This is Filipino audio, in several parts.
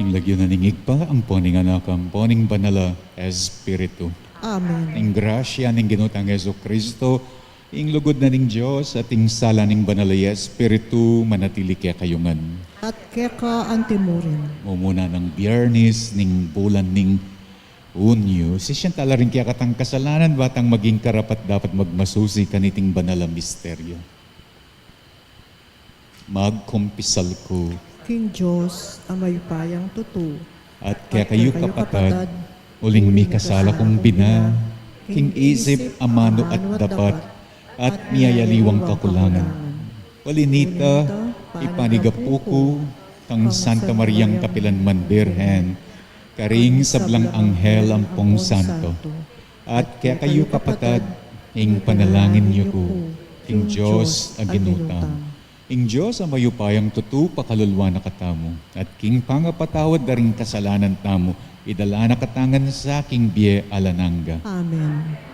King lagyo na ningig pa ang poning anakam, poning banala Espiritu. Amen. Ing grasya ning ginutang Yesu Kristo, ing lugod na ning Diyos at ing sala ning banala Espiritu manatili kaya kayungan. At keka antimurin. Mumuna ng biyernes ning bulan ning Unyo, sisyan tala rin kaya katang kasalanan batang maging karapat dapat magmasusi kaniting banala misteryo. Magkumpisal ko King Diyos, ang mayupayang tutu. at kaya kayo kapatad, uling mi kasala kong bina, king isip, amano at dapat, at niyayaliwang kakulangan. Walinita, ipanigapuko, tang Santa Mariang Kapilanman Birhen, karing sablang anghel ang pong santo. At kaya kayo kapatad, ing panalangin niyo ko, king Diyos aginutang. Ing Diyos ang mayupayang tutu pakalulwa na katamo, at king pangapatawad na rin kasalanan tamo, idala na katangan sa king biye alananga. Amen.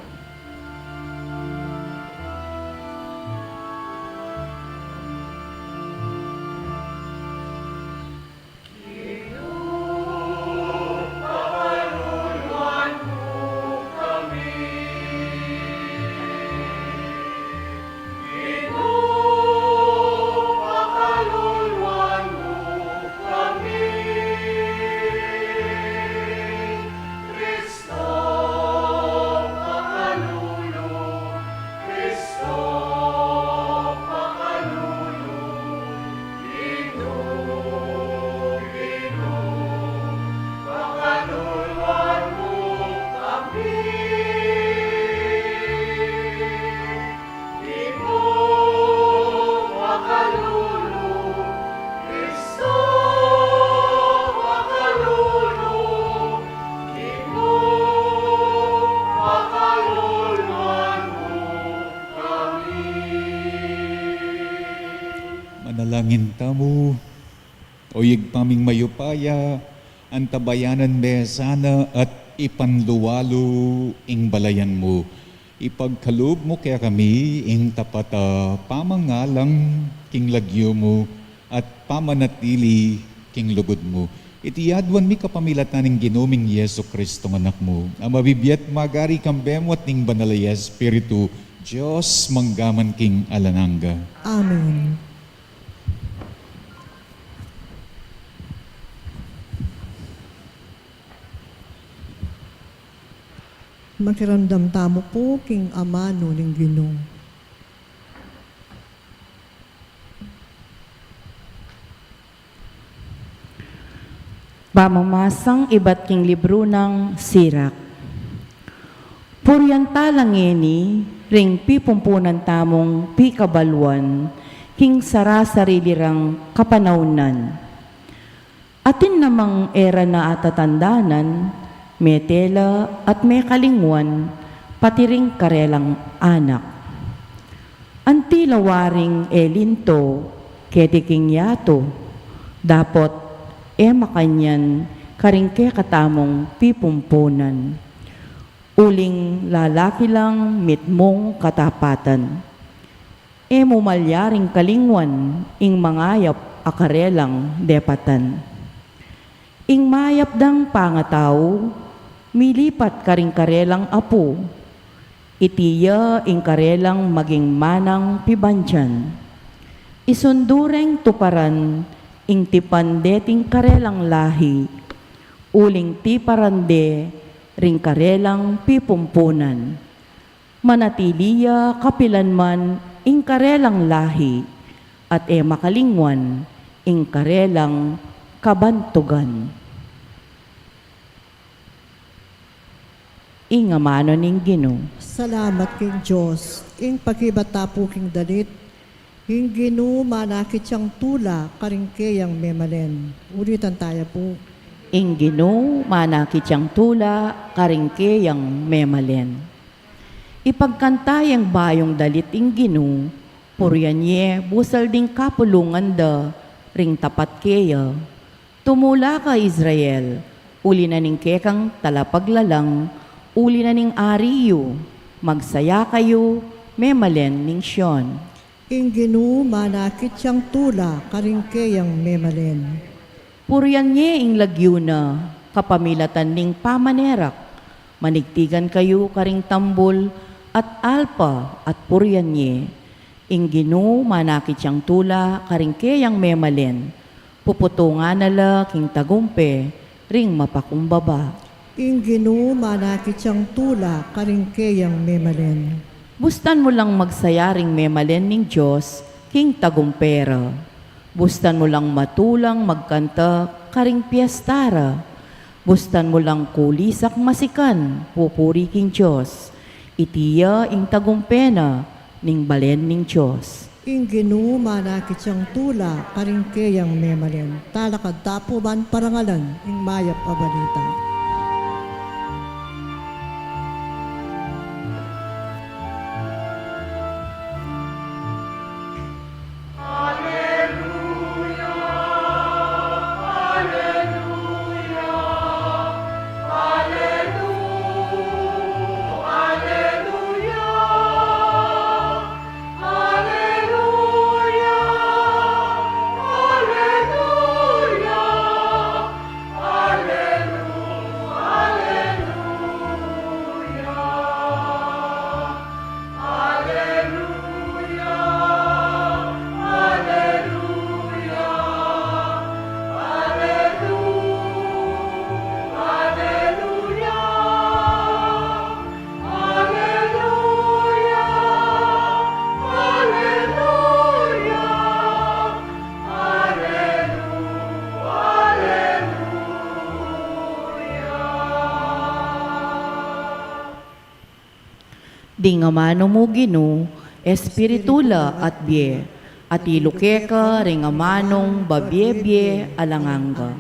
Manalangin tamo, oyig paming mayupaya, antabayanan me sana at ipanluwalo ing balayan mo. Ipagkalob mo kaya kami ing tapata pamangalang king lagyo mo at pamanatili king lugod mo. Itiyadwan mi kapamilatan ning ginuming Yesu Kristo anak mo. Ang mabibiyat magari kambemo at ning banalay Espiritu, Diyos manggaman king alananga. Amen. Makiramdam tamo po, King Amano ng Ginoo. Pamamasang iba't king libro ng Sirak. Puryanta langeni, ring pipumpunan tamong pikabalwan, king sarasarili-rang kapanaunan. Atin namang era na atatandanan, may tela at may kalingwan, pati ring karelang anak. Antilawaring elinto, ketiking yato, dapot makanyan, karingke katamong pipumpunan. Uling lalaki lang mitmong katapatan. Mumalyaring kalingwan, ing mangayap akarelang depatan. Ing mayap dang pangataw, milipat karing karelang apo, itiya ing karelang maging manang pibansyan. Isundureng tuparan, ing tipandeting karelang lahi, uling tiparande, ring karelang pipumpunan. Manatiliya kapilanman, ing karelang lahi, at makalingwan, ing karelang kabantugan. Ingamano ning Ginoo. Salamat King Diyos, ing pagkibata po king dalit, ing Ginoo manakit siyang tula, karingkeyang memalen. Ulitan tayo po. Ing Ginoo manakit siyang tula, karingkeyang memalen. Ipagkantayang bayong dalit ing Ginoo, puryanye busal ding kapulungan da, ring tapat keya. Tumula ka Israel, uli na ning kekang talapaglalang, uli na ning ariyo, magsaya kayo, memalen ning Sion. Ing Ginoo manakit siyang tula, karingkeyang memalen. Purian niya ing lagyuna, kapamilatan ning pamanerak, manigtigan kayo karing tambol at alpa at purian niya. Ing Ginoo manakit siyang tula karing kayang memalen, puputungan nala king tagumpe, ring mapakumbaba. Ing Ginoo manakit siyang tula karingkeyang memalen. Bustan mo lang magsayaring memalen ning Diyos, king tagumpera. Bustan mo lang matulang magkanta, karing piyestara. Bustan mo lang kulisak masikan, pupuri king Diyos. Itiya ing tagumpena, ning balen ning Diyos. Ing Ginoo manakit siyang tula karingkeyang memalen. Talakad tapo man parangalan ing mayap abalita. Di nga mano mo Ginoo, espiritula at bie, at iluke ka ring nga manong babye-bye alanganga.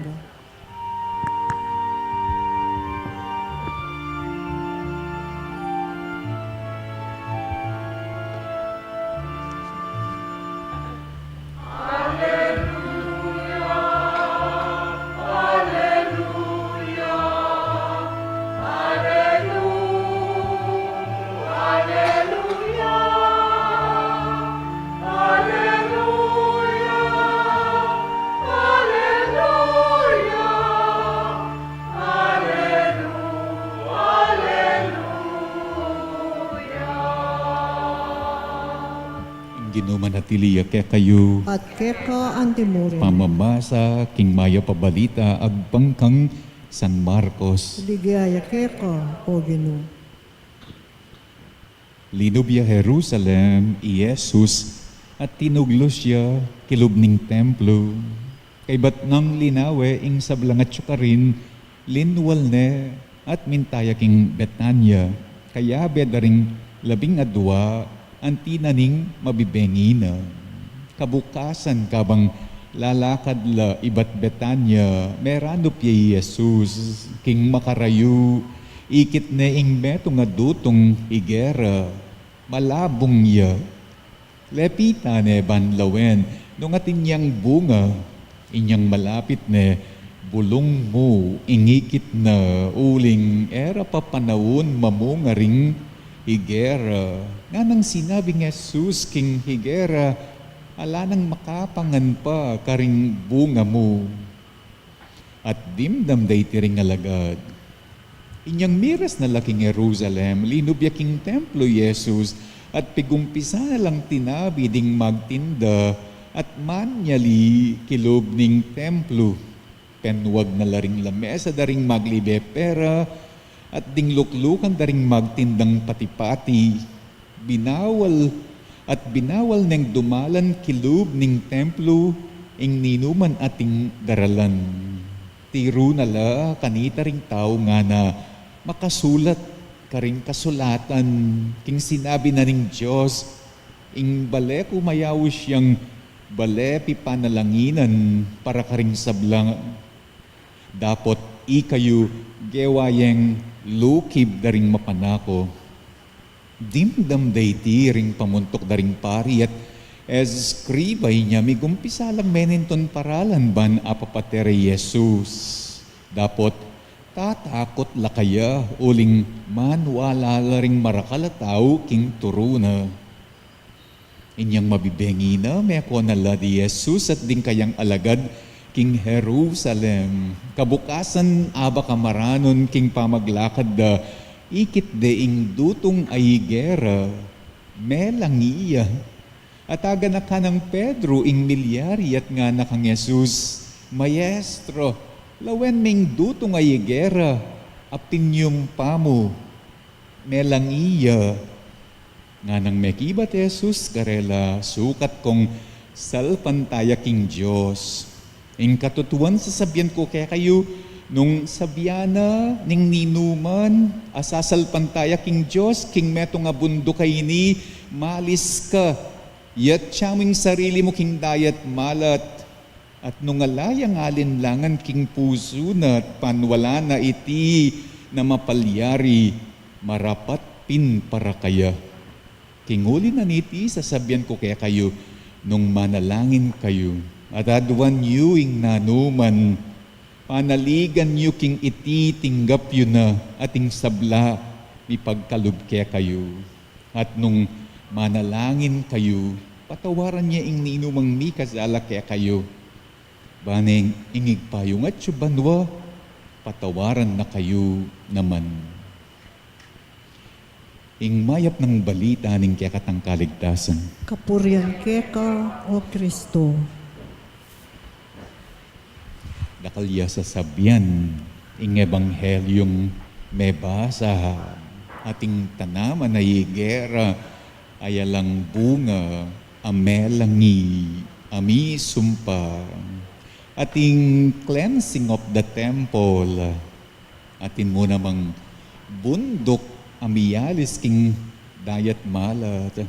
Ginoo manatiliya kaya kayo At keka antimurin. pamamasa king maya pabalita agpangkang San Marcos. Ligaya keka, O Ginoo. Linubya Jerusalem, Jesus, at tinuglo siya kilubning templo. Kay bat nang linawe ing sablangat syukarin, linwal ne at mintaya king Betania. Kaya bedaring 12 antinaning mabibengina. Kabukasan kabang lalakad la ibat Betania, merano piyay Jesus, king makarayu, ikit ne ing beto nga dutong higera, malabong ya. Lepita ne banlawen, nung atin niyang bunga, inyang malapit ne, bulong mo, ingikit na, uling era papanawon mamunga ring higera. Nga nang sinabi ng Jesus, king higera, ala nang makapangan pa karing bunga mo. At dimdam day tiring alagad. Inyang miras na laking Jerusalem, linubya king templo Jesus, at pigumpisa na lang tinabi ding magtinda, at manyali kilob ning templo. Penwag na laring lamesa daring maglibe pera, at ding luklukan daring magtindang pati-pati. Binawal neng dumalan kilob ning templo, ing ninuman ating daralan. Tiro nala kanita ring tao nga na makasulat karing kasulatan, king sinabi na ning Diyos, ing bale kumayaw siyang bale pipanalanginan para karing sablang. Dapot ikayo gewayeng lukib daring mapanako. Dimdam dayti ring pamuntok daring pari at as skribay niya migumpisa lang meninton paralan ban apapatere Jesus. Dapot tatakot lakaya uling manwala ring marakalataw king turuna. Inyang mabibengi na meko na la di Jesus at ding kayang alagad King Jerusalem, kabukasan aba kamaranon king pamaglakad da, ikit deing dutong ayigera, melangiya. At aga na ka ng Pedro ing milyari at nga na kang Jesus, Maestro, lawen ming dutong ayigera, apinyum pamo, melangiya. Nga nang mekibat Jesus, karela sukat kong salpantaya king Diyos. Ing katutuan sa sabyan ko kaya kayo, nung sabyana ning ninuman, asasalpantaya king Diyos, king meto nga bundo kay ni, malis ka, yat siyaming sarili mo king dayat malat, at nung alayang alinlangan king puso na, at panwala na iti, na mapalyari, marapat pin para kaya. Kinguli na niti, sasabyan ko kaya kayo, nung manalangin kayo, at adwan yu ing nanuman, panaligan yu king iti, tinggap yu na, ating sabla, mi pagkalub kaya kayo. At nung manalangin kayo, patawaran niya ing ninumang mi kasala kaya kayo. Baneng ingig payong at banwa, patawaran na kayo naman. Ing mayap ng balita ning kaya katang kaligtasan. Kapurian keka, O Kristo. Dakalya sa sabyan, ing ebanghelyong mebasa, ating tanaman na igera, ayalang bunga, amelangi, ami sumpa, ating cleansing of the temple, atin mo namang bundok, amiyalis king dayat malat.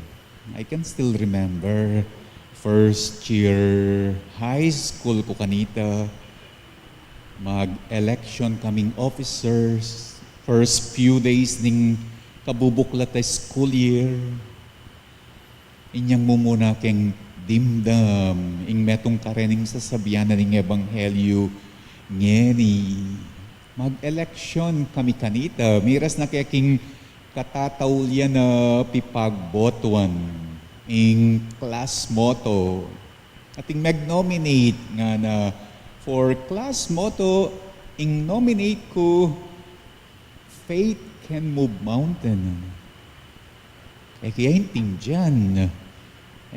I can still remember first year high school ko kanita, mag-election kaming officers, first few days ning kabubuklat na school year, inyang mumuna keng dimdam, ing metong karening sasabihan na ning ebanghelyo, ngeni, mag-election kami kanita, miras na kaya king katatawlyan na pipagbotuan, ing class motto, ating mag-nominate nga na for class motto, ing nominate ko, faith can move mountain. Kaya hinting dyan.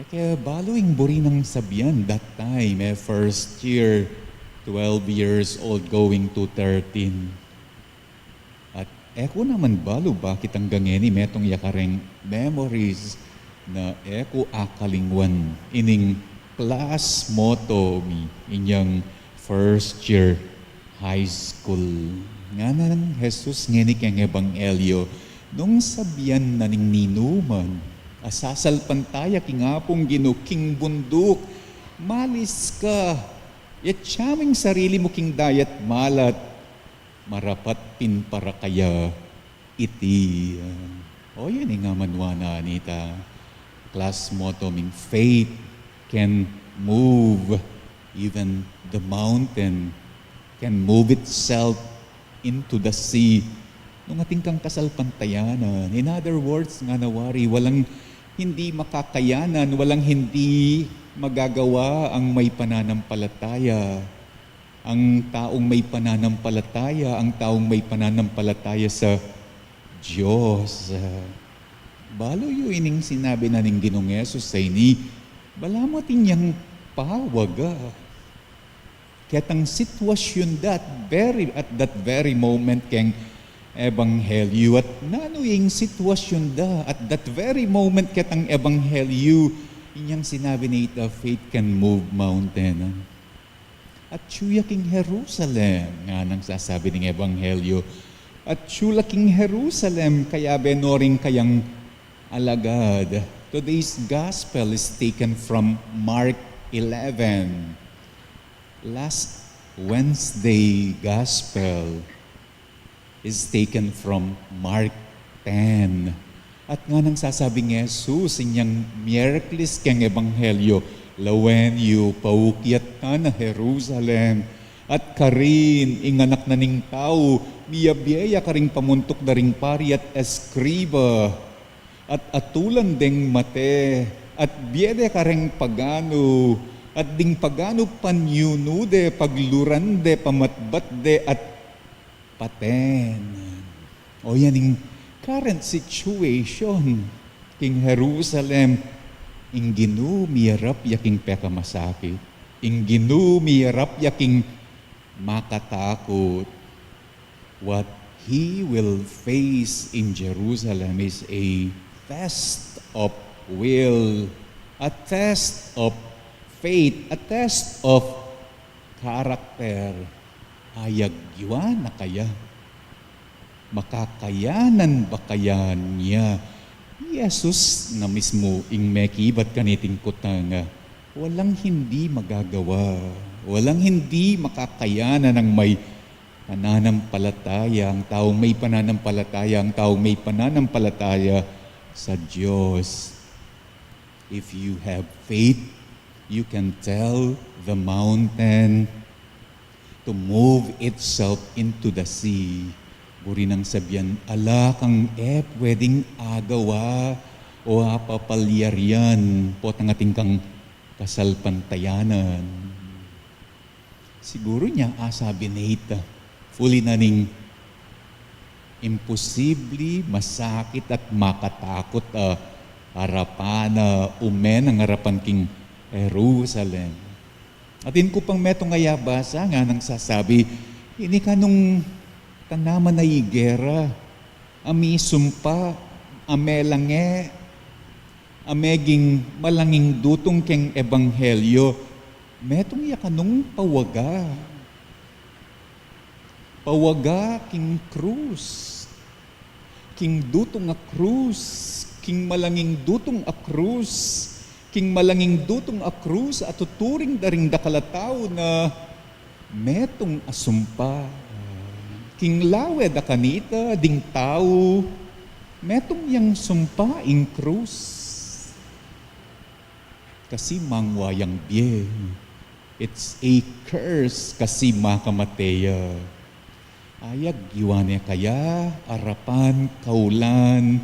Kaya baluing buri ng sabyan that time, first year, 12 years old going to 13. At eko naman balo, bakit ang gangeni metong yakareng memories na eko akalingwan ining class motto mi inyang first year high school. Nga na ng Jesus ngeni keng ebanghelyo, nung sabyan na ning ninuman, asasalpantaya kingapong ginuking bundok, malis ka, yat siyaming sarili mo king dayat malat, marapat pin para kaya iti. O yun nga manwana nita, class motto ming faith can move even the mountain, can move itself into the sea. Nung ating kang kasalpantayanan, in other words, nga nawari, walang hindi makakayanan, walang hindi magagawa ang may pananampalataya. Ang taong may pananampalataya, ang taong may pananampalataya sa Diyos. Balo yun ining sinabi na ning Ginong Yesus sa ini, balamatin niyang pawaga. Kaya tang sitwasyon at that very moment keng ebanghelyo at nanuing sitwasyon da at that very moment katang ebanghelyo inyang sinabi na ita, faith can move mountain. At suya king Jerusalem nga nang sasabi ng ebanghelyo, at sula king Jerusalem kaya benoring kayang alagad. Today's gospel is taken from Mark 11. Last Wednesday gospel is taken from Mark 10. At nga nang sasabing Jesus, inyang miracles kang ebanghelyo, lawen yu paukiat ka na Jerusalem, at karin inganak na ning tao, miyabyaya ka ring pamuntok na ring pari at eskriba, at atulan deng mate, at biyede ka ring pagano, at ding pagano panyunude, paglurande, pamatbatde, at paten. O yan yung current situation. King Jerusalem, ing miyarap yaking pekamasakit. Ing miyarap yaking makatakot. What he will face in Jerusalem is a test of will, a test of faith, a test of character. Ayag yun na kaya? Makakayanan ba kaya niya? Jesus na mismo ing mekibat kaniting kutanga. Walang hindi magagawa. Walang hindi makakayanan ng may pananampalataya. Ang taong may pananampalataya, ang taong may pananampalataya sa Diyos. If you have faith, you can tell the mountain to move itself into the sea. Buri nang sabihan, ala kang pwedeng agawa o papalyarian po ang ating kang kasalpantayanan. Siguro niya, sabi Nita, fully na ning imposible, masakit at makatakot harapan umen ang harapan king Jerusalem. Atin ko pang metong ayabasa nga nang sasabi, ini ka nung tanaman na igera, ami sumpa, ame lange, ameging malanging dutong keng ebanghelyo, metong yakanong pawaga. Pawaga king krus, king dutong a krus, king malanging dutong a krus, king malanging dutong a krus at tuturing daring dakalataw na metong asumpa. King lawe da kanita, ding tao, metong yang sumpa ing krus. Kasi mangwayang biye. It's a curse kasi makamateya. Ayag giwane kaya, arapan, kaulan,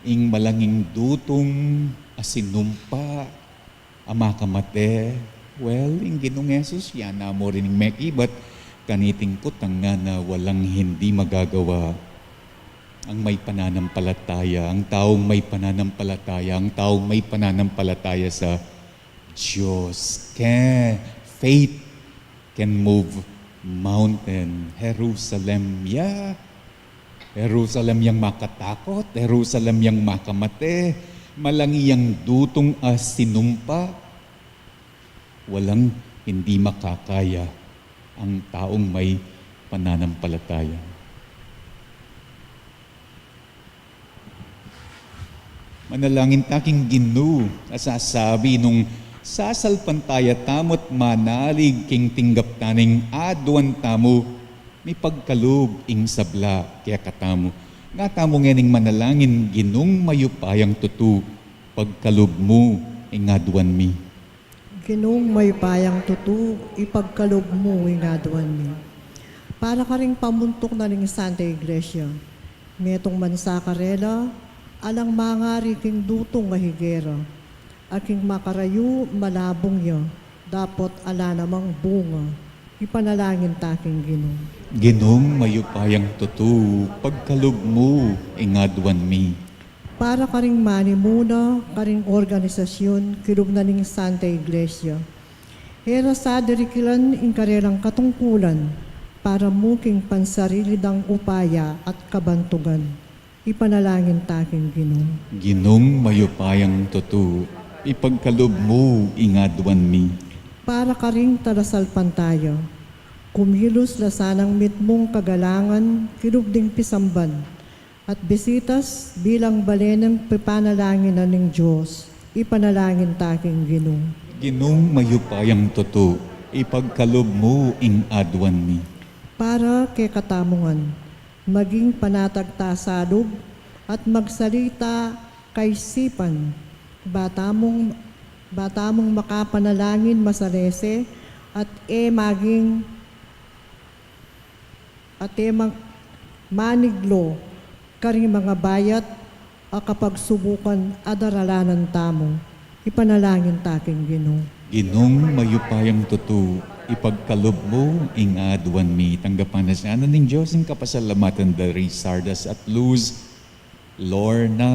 ing malanging dutong, asinumpa, amakamate. Well, ing Ginong Yesus, yan na mo rin mekibat, kaniting kutang nga na walang hindi magagawa. Ang may pananampalataya, ang taong may pananampalataya, ang taong may pananampalataya sa Diyos. Faith can move mountain. Jerusalem Jerusalem yang makatakot, Jerusalem yang makamate, malangi yang dutong sinumpa. Walang hindi makakaya ang taong may pananampalataya. Manalangin taking Ginoo, sasabi nung sasalpantaya tamot manalig king tinggap taning aduan tamo, may pagkalub ing sabla kaya katamo. Nga tamo nganing manalangin Ginong mayupayang tutu, pagkalub mo ing aduan mi. Ginong may payang tutu, ipagkalob mo ingaduan mi. Para ka ring pamuntok na ring Santa Iglesia, metong mansakarela, alang mangari king dutong nga higera, aking makarayu malabong ya, dapat ala namang bunga, ipanalangin taking Ginong. Ginong mayupayang tutu, pagkalub mo ingaduan mi. Para karing manimuna, karing organisasyon, kilub na ning Santa Iglesia. Hera sa dirikilan ing karelang katungkulan, para muking pansarilidang upaya at kabantugan. Ipanalangin taking Ginong. Ginong mayupayang tutu, ipagkalub mo ingaduan mi. Para karing talasalpantaya, kumilos lasanang mitmong kagalangan, kilub ding pisamban, at bisitas bilang balenang pipanalangin na ng Diyos, ipanalangin taking Ginong. Ginong mayupayang tutu, ipagkalub mo ing aduan mi. Para kay katamungan, maging panatagtasalog at magsalita kay sipan, batamong makapanalangin masalese at maging maniglo karing mga bayat a kapag subukan adaralanan tamo, ipanalangin taking Ginoo. Ginong mayupayang tutu, ipagkalob mo ing adwan mi, tanggapan na siya ng Diyos ang kapasalamatan dari Sardas at Luz, Lorna,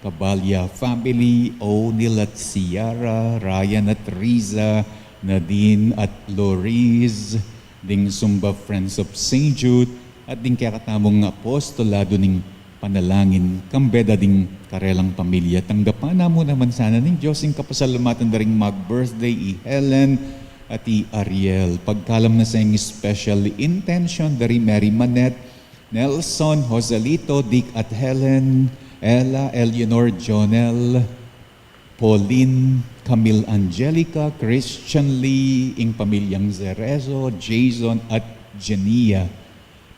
Cabalya family, O'Neill at Ciara, Ryan at Riza, Nadine at Loriz, ding Sumba Friends of St. Jude, at ding kakatamong apostolado ning panalangin, kambeda ding karelang pamilya. Tanggapan na mo naman sana ng Diyos ang kapasalamatan na ring mag-birthday i-Helen at i-Ariel. Pagkalam na sa iyong special intention dari Mary Manette, Nelson, Joselito, Dick at Helen, Ella, Eleanor, Jonel, Pauline, Camille Angelica, Christian Lee, ing pamilyang Zerezo, Jason at Jenia.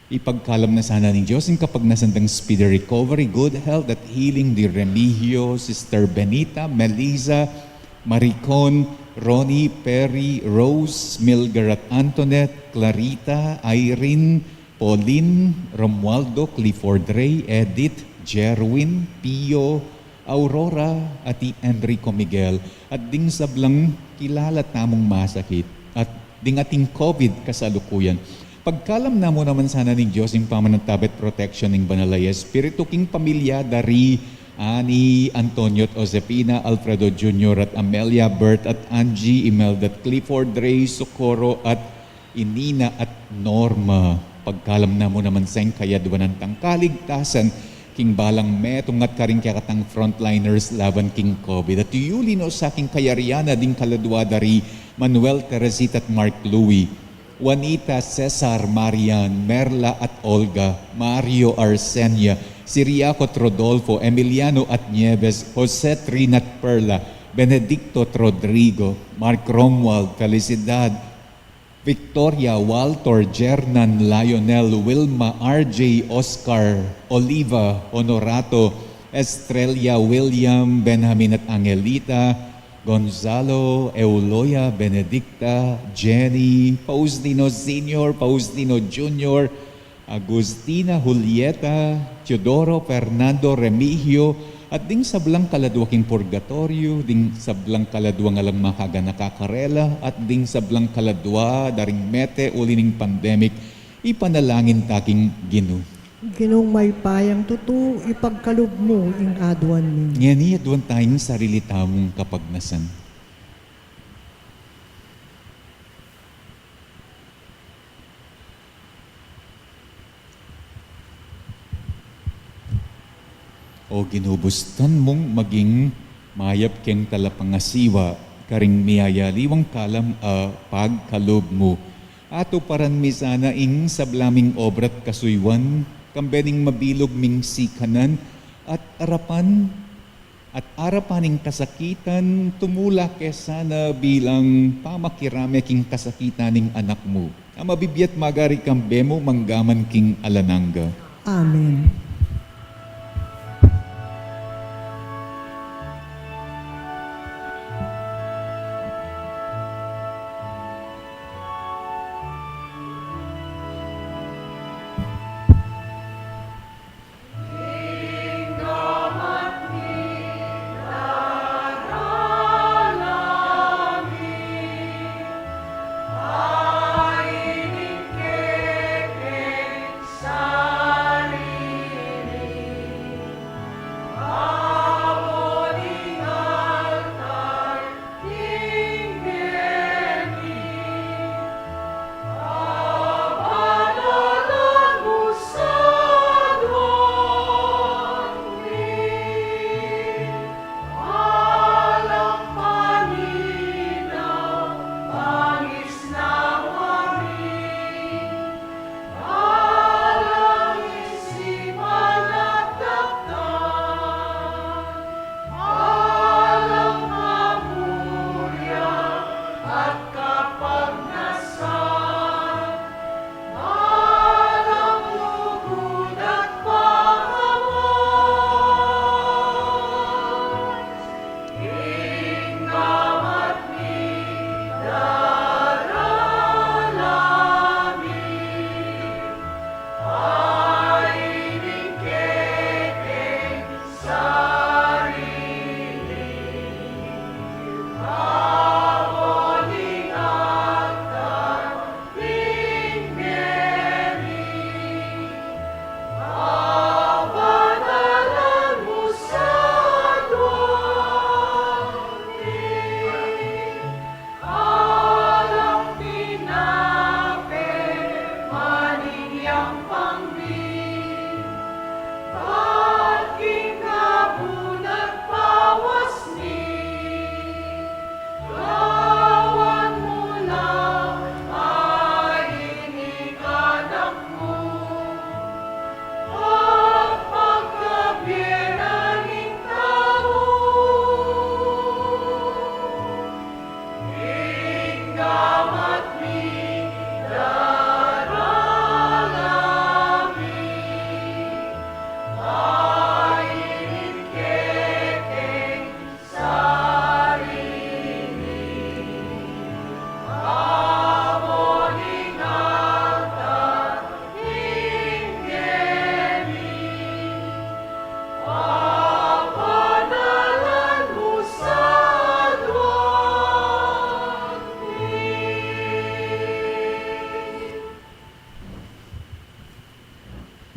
Ipagkalam na sana ng Diyos ang kapag nasandang speedy recovery, good health at healing di Remigio, Sister Benita, Melissa, Maricon, Ronnie, Perry, Rose, Milgar at Antoinette, Clarita, Irene, Pauline, Romualdo, Clifford Ray, Edith, Jerwin, Pio, Aurora, at Enrico Miguel. At ding sablang kilala tamong masakit at ding ating COVID kasalukuyan. Pagkalam na mo naman sana ng Diyos yung pamanagtabet protection ng Banalaya Espiritu king pamilya dari Ani, Antonio at Josepina, Alfredo Jr. at Amelia, Bert at Angie, Imelda at Clifford, Ray, Socorro at Inina at Norma. Pagkalam na mo naman sa kayadwan ng tangkaligtasan king balang metong at karing kakatang frontliners laban king COVID. At yulino sa aking kayariana ding kaladwa dari Manuel, Teresita at Mark Louie, Juanita, Cesar, Marian, Merla at Olga, Mario, Arsenia, Siriaco at Rodolfo, Emiliano at Nieves, Jose, Trina at Perla, Benedicto at Rodrigo, Mark Romuald, Felicidad, Victoria, Walter, Jernan, Lionel, Wilma, RJ, Oscar, Oliva, Honorato, Estrella, William, Benjamin at Angelita, Gonzalo, Euloya, Benedicta, Jenny, Faustino Sr., Faustino Jr., Agustina, Julieta, Teodoro, Fernando, Remigio, at ding sablang kaladwaking purgatorio, ding sablang kaladwa nga lang makaga nakakarela, at ding sablang kaladwa daring mete ulining pandemic, ipanalangin taking Gino. Ginong may payang tutu, ipagkalob mo ing adwan mi. Ngani adwan tayong sarili tamong kapagnasan. O ginubustan mong maging mayap keng talapangasiwa, karing miyayaliwang kalam a pagkalob mo. Ato paran mi sana ing sablaming obrat kasuywan, kambening mabilog ming sikanan at arapaning kasakitan, tumula kesana bilang pamakirame king kasakitan ning anak mo. Ang mabibiyat magari kambe mo manggaman king alananga. Amen.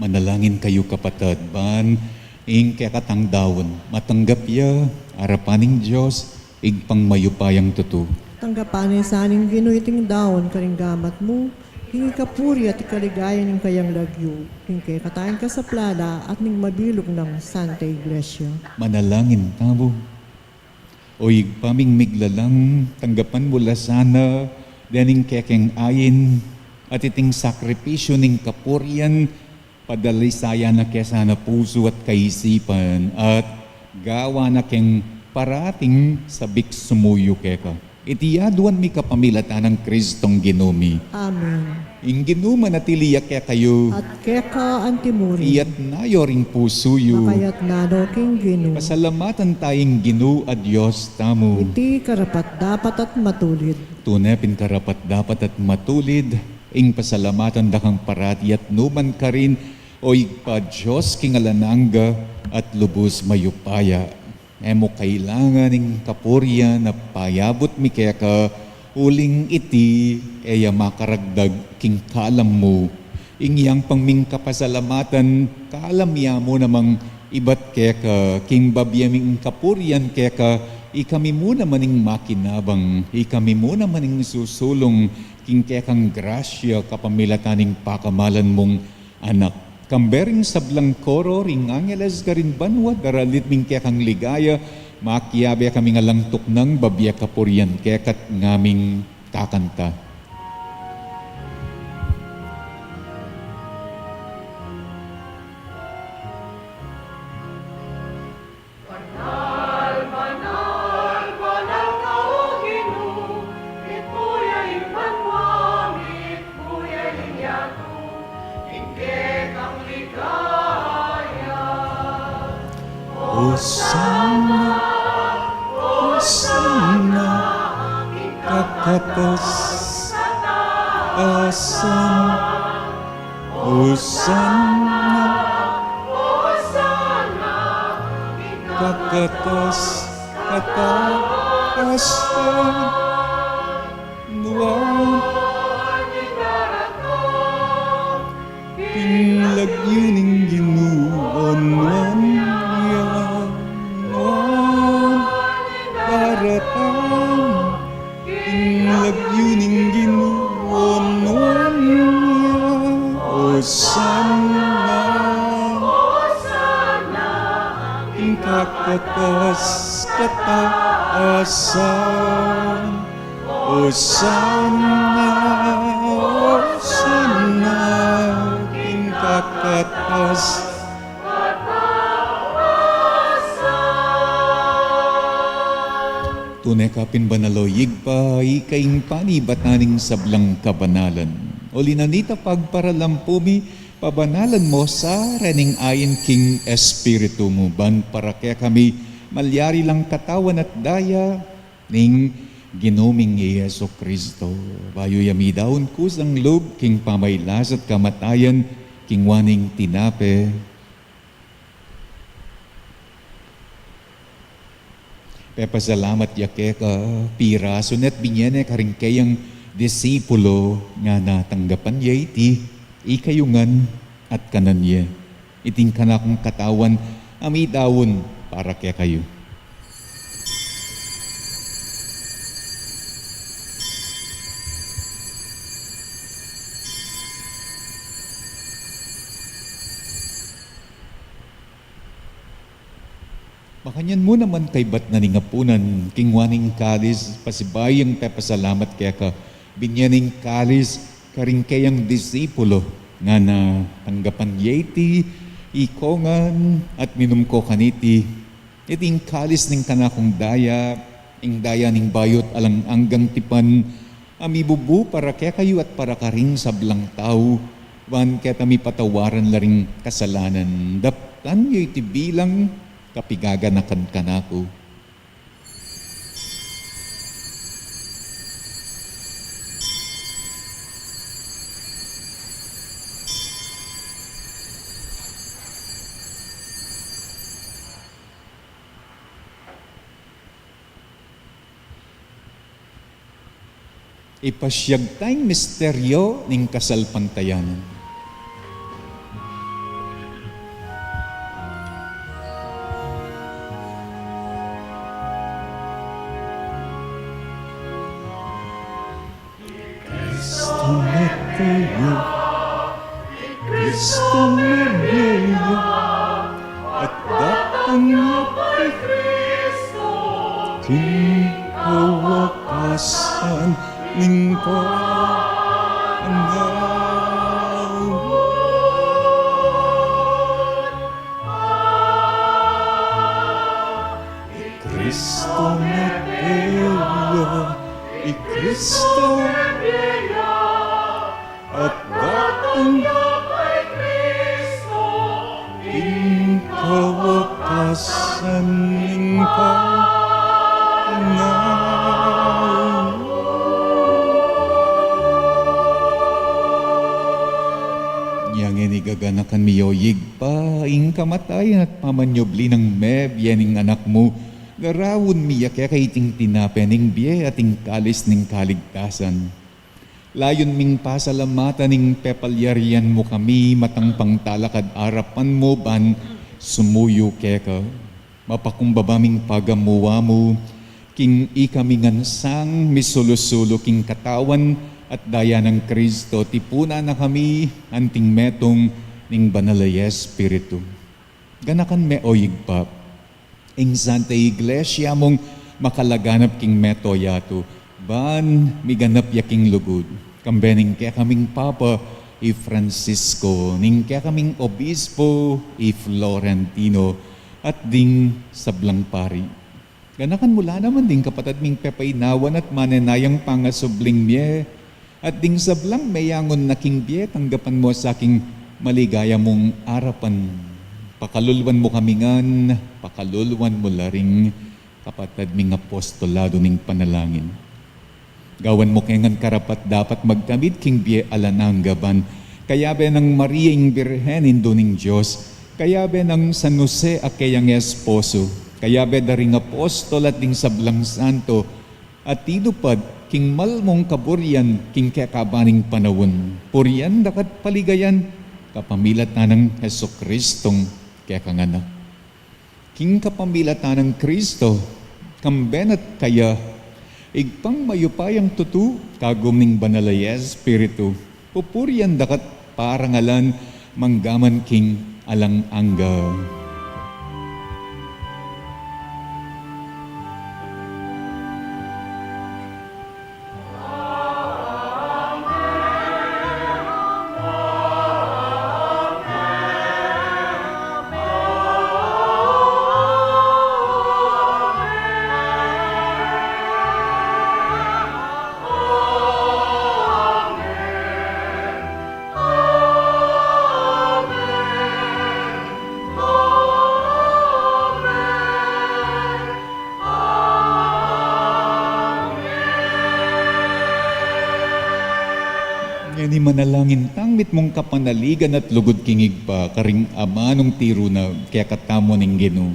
Manalangin kayo kapatid, ban ing kakatangdawon, matanggap ya, arapaning Diyos, ig pangmayupayang tutu. Tanggapanin sa aning ginuiting daon karing gamat mo, hingi kapuri at ikaligayan ng kayang lagyo, hingkay katayin ka sa plala at ning mabilog ng Santa Iglesia. Manalangin tamo. O ig paming miglalang, tanggapan mula sana, daning kekeng ayin, at iting sakripisyo ning kapurian, padalisaya na kesa na puso at kaisipan, at gawa na keng parating sabik sumuyo keka. Itiyaduan mi kapamilatan ng Kristong ginumi. Amen. Ing ginuma na tiliyak kaya kayo, At keka antimuri, iyat nayo ring pusuyo. makayat nado king ginu. Pasalamatan tayong ginu at Diyos tamo. Iti karapat dapat at matulid. Tunepin karapat dapat at matulid, ing pasalamatan dakang parati at numan ka rin, o igpa Diyos kingalananga at lubos mayupaya. Emo kailangan ng kapurya na payabot mi kaya ka, uling iti, eya makaragdag king kalam mo. Ingyang pangming kapasalamatan, kalam ya mo namang ibat kaya ka, king babyaming kapuryan kaya ka, ikami mo naman ng makinabang, ikami mo naman ng susulong, king kaya kang grasya kapamilataning pakamalan mong anak. Kambering sablang koro, ring angeles ka rin banwa, daralit ming kaya kang ligaya, makiyabe kami nga lang tuknang babya kapuryan kaya kat ngaming kakanta. Hosanna, Hosanna, kakatas, asan, Hosanna, kakatas, kataasan, nuwan, pinlagyuning ginuon daratang lagyuning ginuon niya. Hosanna, ing kakatas kataasan. Hosanna, Hosanna, ing kakatas tunay kapin banaloyig pa, ikaing panibataning sablang kabanalan. O linanita pagparalampumi, pabanalan mo sa rening ayin king espiritu mo. Ban para kaya kami malyari lang katawan at daya ning ginuming Yeso Kristo. Bayo yami daon kusang loob king pamaylas at kamatayan king waning tinape. Pepasalamat yake ka, piraso net binyene karing kayang disipulo nga natanggapan ya iti, ikayungan at kananye. Iting kanakong katawan, amidawon para kaya kayo. Makanyan mo naman kay bat na ningapunan, kingwaning kalis, pasibayang pasalamat kaya ka, binyaning kalis, karing kayang disipulo, nga na tanggapan yeti, ikongan, at minum ko kaniti, iting kalis ning kanakong daya, ing daya ning bayot alang anggang tipan, amibubu para kaya kayo at para karing sablang tao, wan kaya kami patawaran laring kasalanan, daptan yo'y tibilang, kapigaganakan kanako. Ipasyag tayong misteryo ning kasalpantayanan. kayo, Kristo Maria, at datang niya kay Kristo, kinawakasan ng Kristo Maria, Kristo at datang kawakasan ng yang inigaganakan miyoyig pa, ing kamatayan at pamanyobli ng meb, yaning anak mo, garawon miya kaya kaiting tinapening biye ating kalis ning kaligtasan. Layon ming pasalamatan ning pepalyarian mo kami, matang pangtalakad arapan mo ban, sumuyo keka. Mapakumbabaming pagamuwa mo, king ikami ngansang misulusulo king katawan at daya ng Kristo, tipuna na kami anting metong ning banalay Espiritu. Ganakan me oyig pa, ing Santa Iglesia mong makalaganap king meto yato, ban miganap yaking lugod. Kambening kaya kaming Papa, Francisco, ning kaya kaming Obispo, Florentino, at ding sablang pari. Ganakan mula naman ding kapatid ming pepainawan at manenayang pangasubling miye, at ding sablang mayangon na king biye, tanggapan mo sa aking maligaya mong arapan. Pakalulwan mo kami ngan, pakalulwan mo laring kapatid ming apostolado ning panalangin. Gawan mo kengan karapat dapat magkamit king biye alananggaban, kaya be ng Maria ing Birhen indo ning Diyos, kaya be ng San Jose akayang esposo, kaya be daring apostol at ding sablang santo, at tinupad king malmong kaburyan king kakabaning panawon. Puriyan dakat paligayan, kapamilat na ng Heso Kristong kakanganak. King kapamilat na ng Kristo, kamben at kaya, igpang mayupayang tutu, kagum ning banalay Espiritu, pupuriyan dakat parangalan, manggaman king alang-angga. Ni manalangin tangmit mong kapanaligan at lugod kingig pa, karing ama nung tiro na kaya katamo ning Ginoo.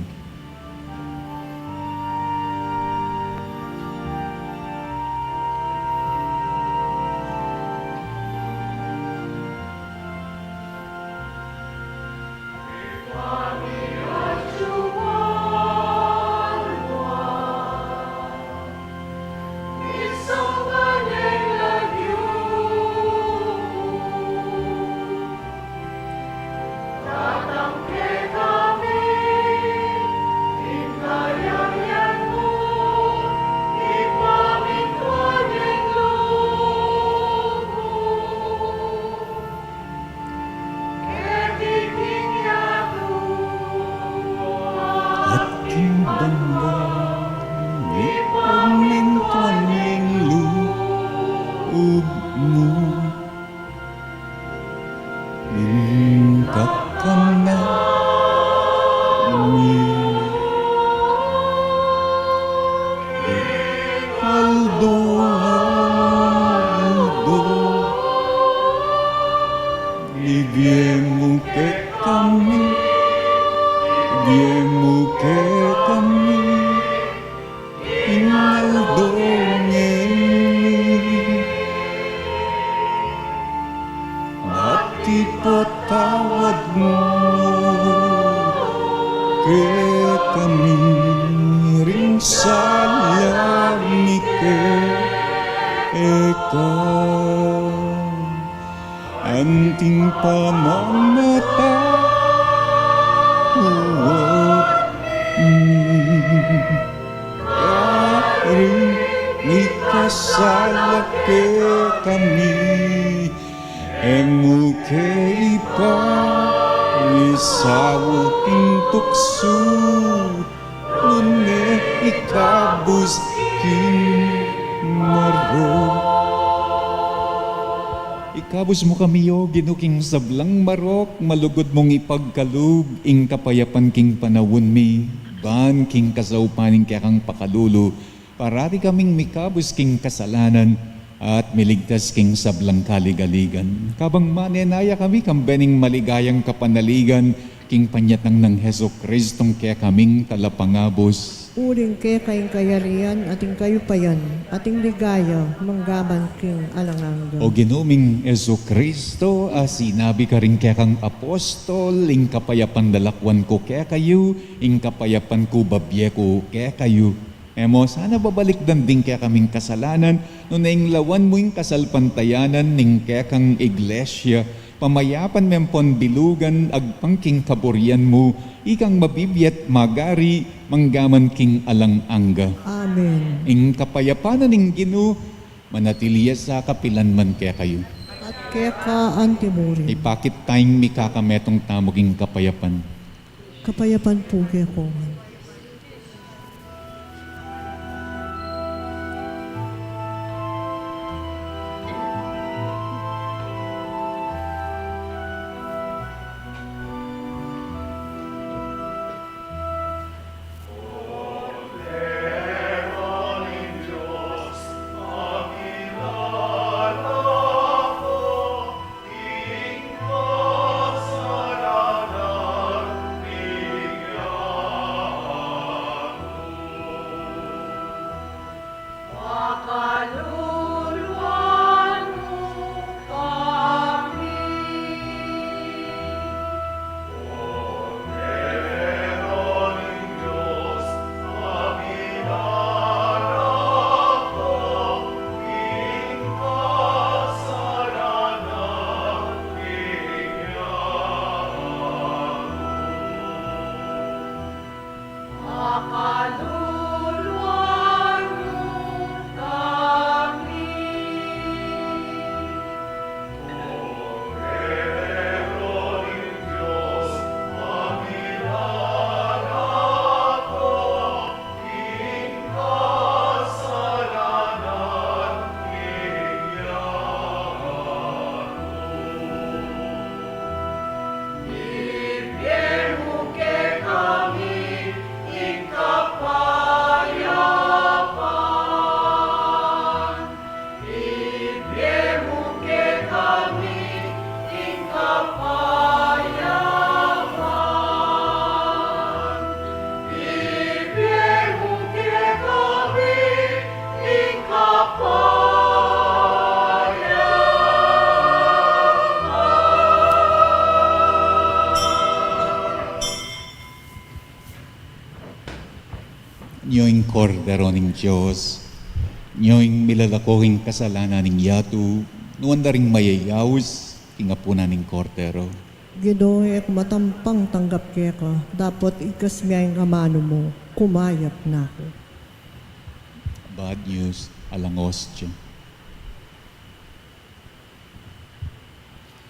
Ipatawad mo kami ring salami eka anting pamamatawad Karing ikasala ke kami Emu ke ipa Nisawal king tukso Lune ikabus king marok Ikabus mo kami yo, ginuking sablang marok, malugod mong ipagkalug, ing kapayapan king panawon mi, ban king kasaupaning kaya kang pakalulu, parati kaming mikabus king kasalanan, at miligtas king sablang kaligaligan. Kabang manenaya kami, kambening maligayang kapanaligan, king panyatang ng Heso Kristong kaya kaming talapangabos. Uling ke kayong kayarian, ating kayo pa yan, ating ligaya, manggaman king alangangga. O ginuming Heso Kristo, sinabi ka rin kaya kang apostol, ing kapayapan dalakwan ko kaya kayo, ing kapayapan ko babye ko kaya kayo. Emo, sana babalik din kaya kaming kasalanan, no nainglawan mo yung kasalpantayanan, ning kaya kang iglesia, pamayapan mempon bilugan, agpangking kaburian mo, ikang mabibiyat magari, manggaman king alang-angga. Amen. Ing kapayapanan ning Ginoo manatiliya sa kapilanman kaya kayo. At kaya ka antimurin. Ipakit tayong mikakametong tamoging kapayapan. Kapayapan po kaya ko. Nyoing kordero ning Diyos, nyoing milalakohing kasalanan ning yatu, nuwanda ring mayayaws, ingapuna ning kordero. Ginoek matampang tanggap kaya ka, dapat ikas miyang amano mo, kumayap na ako. Bad news, alangos dyan.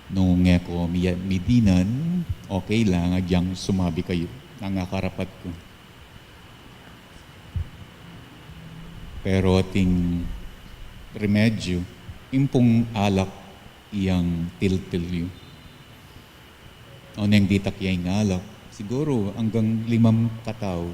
Nung ko midinan, okay lang, adyang sumabi kayo, nangakarapat ko. Pero ating remedyo, impong alak iyang tiltilyo. O nang ditak iyang alak, siguro hanggang 5 katao.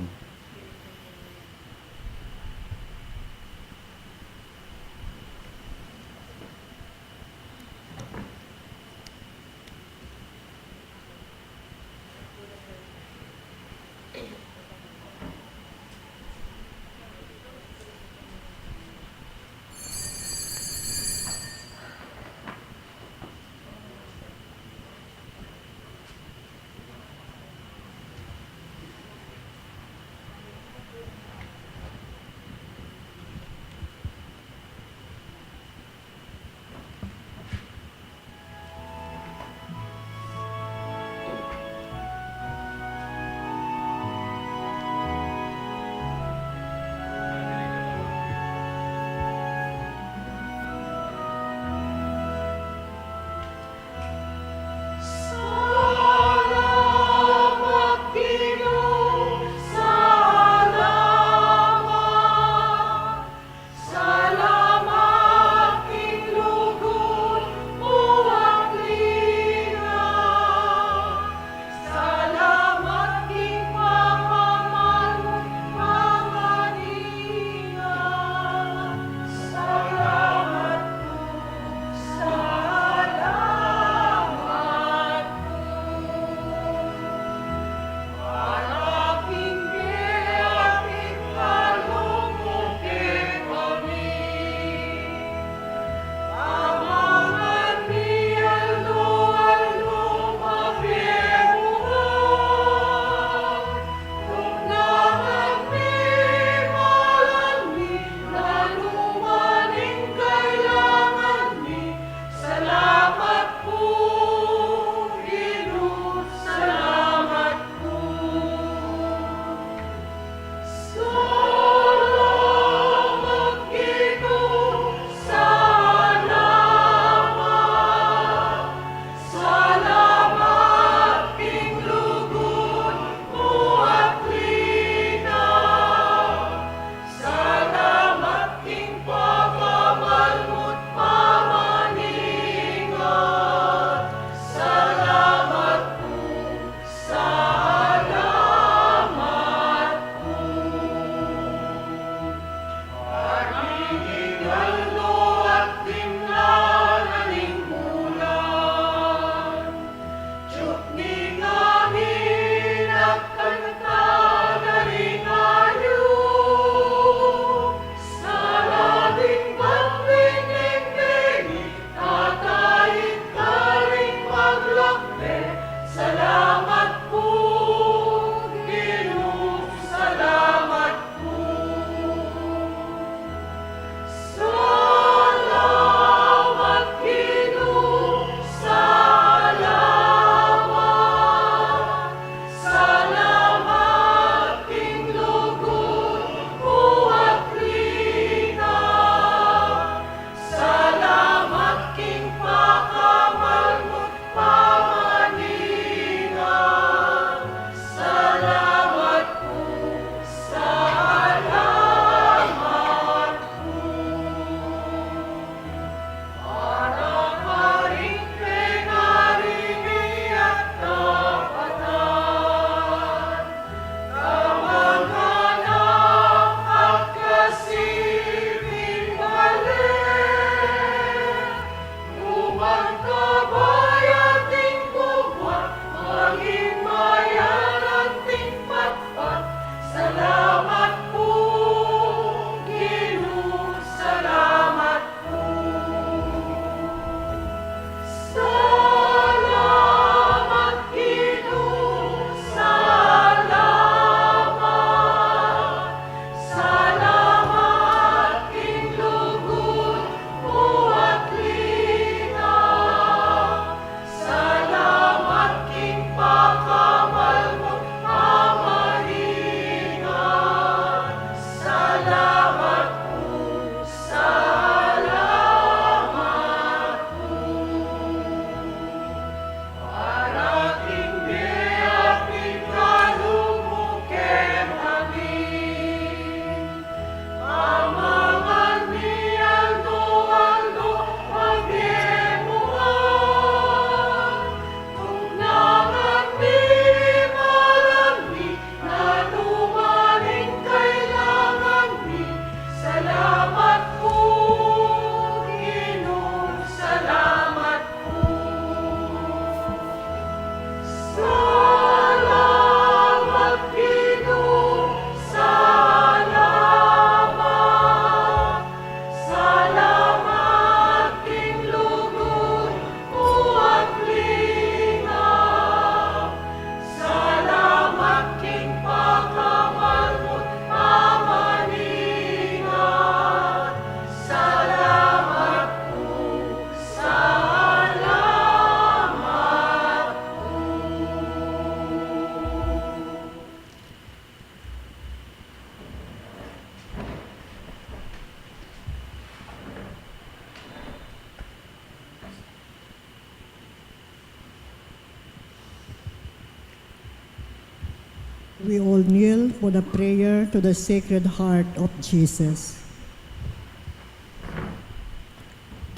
We all kneel for the prayer to the Sacred Heart of Jesus.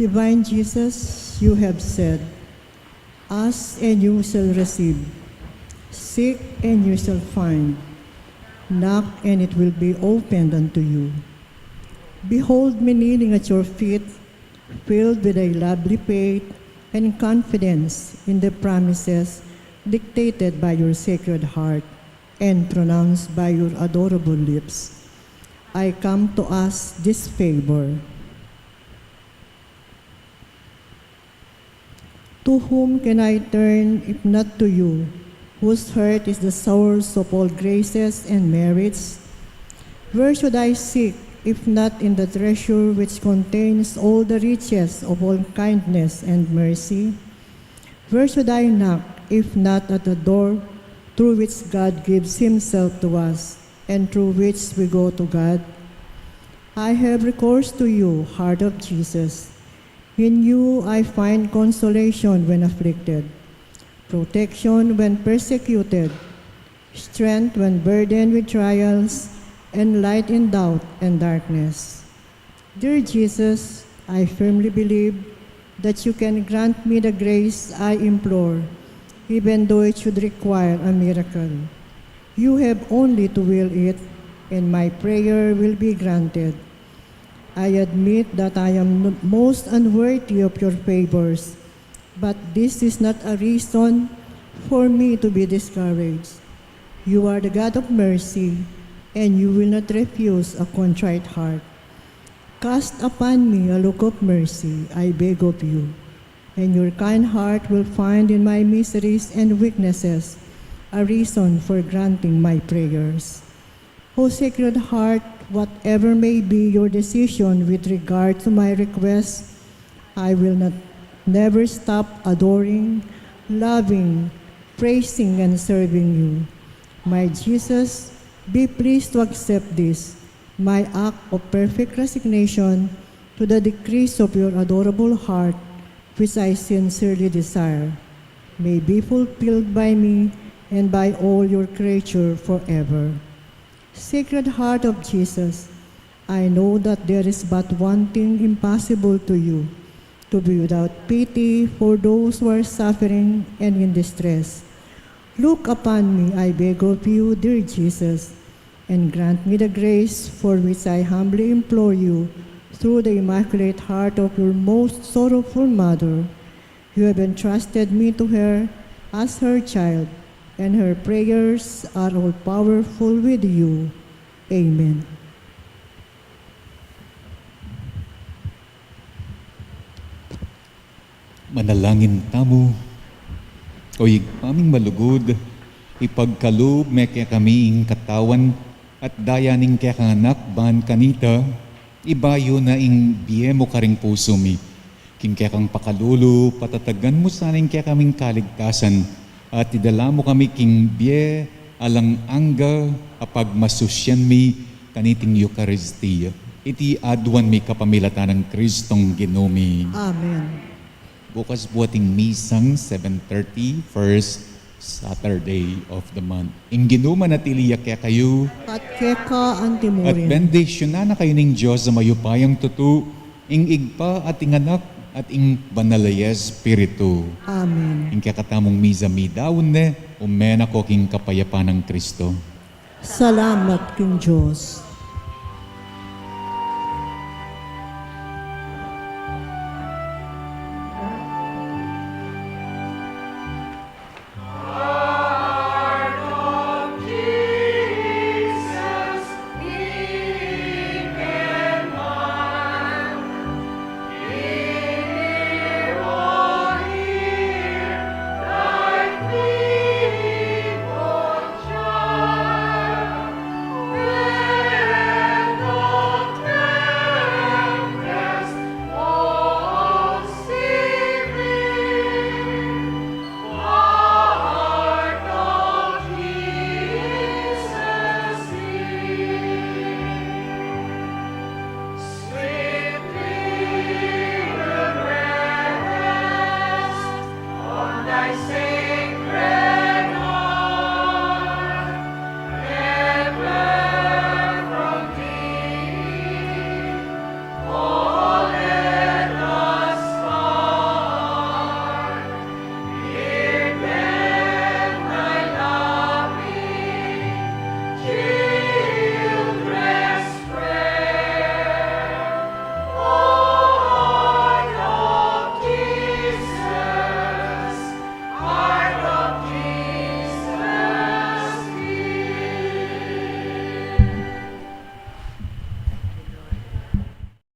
Divine Jesus, you have said, "Ask and you shall receive. Seek and you shall find. Knock and it will be opened unto you." Behold me kneeling at your feet, filled with a lovely faith and confidence in the promises dictated by your Sacred Heart and pronounced by your adorable lips. I come to ask this favor. To whom can I turn if not to you, whose heart is the source of all graces and merits? Where should I seek if not in the treasure which contains all the riches of all kindness and mercy? Where should I knock if not at the door through which God gives himself to us and through which we go to God? I have recourse to you, Heart of Jesus. In you I find consolation when afflicted, protection when persecuted, strength when burdened with trials, and light in doubt and darkness. Dear Jesus, I firmly believe that you can grant me the grace I implore, even though it should require a miracle. You have only to will it, and my prayer will be granted. I admit that I am most unworthy of your favors, but this is not a reason for me to be discouraged. You are the God of mercy, and you will not refuse a contrite heart. Cast upon me a look of mercy, I beg of you, and your kind heart will find in my miseries and weaknesses a reason for granting my prayers. O Sacred Heart, whatever may be your decision with regard to my request, I will never stop adoring, loving, praising, and serving you. My Jesus, be pleased to accept this, my act of perfect resignation to the decrees of your adorable heart, which I sincerely desire, may be fulfilled by me and by all your creature forever. Sacred Heart of Jesus, I know that there is but one thing impossible to you, to be without pity for those who are suffering and in distress. Look upon me, I beg of you, dear Jesus, and grant me the grace for which I humbly implore you through the Immaculate Heart of your most sorrowful Mother. You have entrusted me to her as her child, and her prayers are all powerful with you. Amen. Manalangin tamo, o paming malugod, ipagkaloob me kaya kamiing katawan at dayaning kaya kanganak ban kanita, ibayo na ing biye mo karing puso mi. King kaya kang pakalulo, patatagan mo saning kaya kaming kaligtasan, at idala mo kami king biye alang angga apag masusyan mi kaniting Eucharistia. Iti adwan mi kapamilatan ng Kristong Ginumi. Amen. Bukas buhating misang 7:30, first Saturday of the month. Ing ginuman at iliyak kaya kayo, At keka at antimurin. bendisyon na kayo ning Diyos sa mayupayang tutu, ing igpa at ing anak at ing banalaya Espiritu. Amen. Ing kakatamong misa mi daun ne, umena ko king kapayapa ng Kristo. Salamat king Diyos.